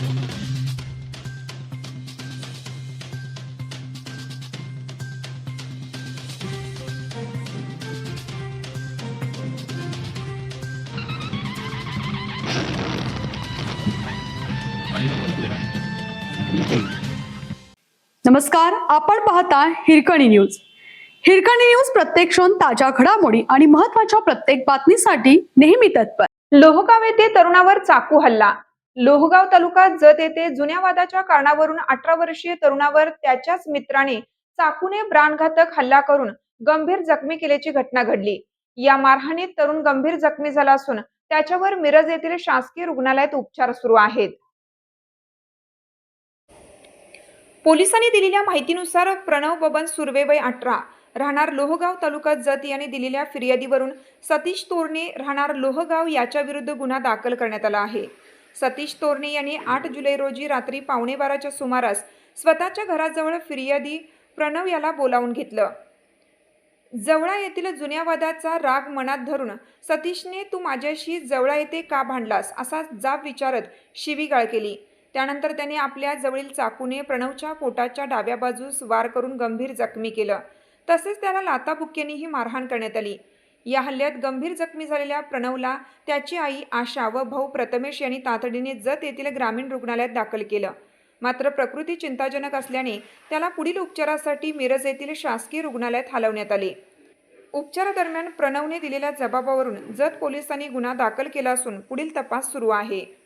नमस्कार, आपण पाहता हिरकणी न्यूज. हिरकणी न्यूज प्रत्येक क्षण ताज्या घडामोडी आणि महत्त्वाच्या प्रत्येक बातमीसाठी नेहमी तत्पर. लोहगाव येथे तरुणावर चाकू हल्ला. लोहगाव तालुका जत येथे जुन्या वादाच्या कारणावरून 18 वर्षीय तरुणावर त्याच्याच मित्राने चाकूने प्राणघातक हल्ला करून गंभीर जखमी केल्याची घटना घडली. या मारहाणीत तरुण गंभीर जखमी झाला असून त्याच्यावर मिरज येथील शासकीय रुग्णालयात उपचार सुरू आहेत. पोलिसांनी दिलेल्या माहितीनुसार प्रणव बबन सुर्वे वय 18 राहणार लोहगाव तालुका जत याने दिलेल्या फिर्यादीवरून सतीश तोरणे राहणार लोहगाव याच्या विरुद्ध गुन्हा दाखल करण्यात आला आहे. सतीश तोरणे यांनी 8 जुलै रोजी रात्री 11:15च्या सुमारास स्वतःच्या घराजवळ फिर्यादी प्रणव याला बोलावून घेतलं. जवळा येथील जुन्या वादाचा राग मनात धरून सतीशने तू माझ्याशी जवळा येथे का भांडलास असा जाब विचारत शिवीगाळ केली. त्यानंतर त्याने आपल्या जवळील चाकूने प्रणवच्या पोटाच्या डाव्या बाजूस वार करून गंभीर जखमी केलं. तसेच त्याला लाथाबुक्क्यांनीही मारहाण करण्यात आली. या हल्ल्यात गंभीर जखमी झालेल्या प्रणवला त्याची आई आशा व भाऊ प्रथमेश यांनी तातडीने जत येथील ग्रामीण रुग्णालयात दाखल केलं. मात्र प्रकृती चिंताजनक असल्याने त्याला पुढील उपचारासाठी मिरज येथील शासकीय रुग्णालयात हलवण्यात आले. उपचारादरम्यान प्रणवने दिलेल्या जबाबावरून जत पोलिसांनी गुन्हा दाखल केला असून पुढील तपास सुरू आहे.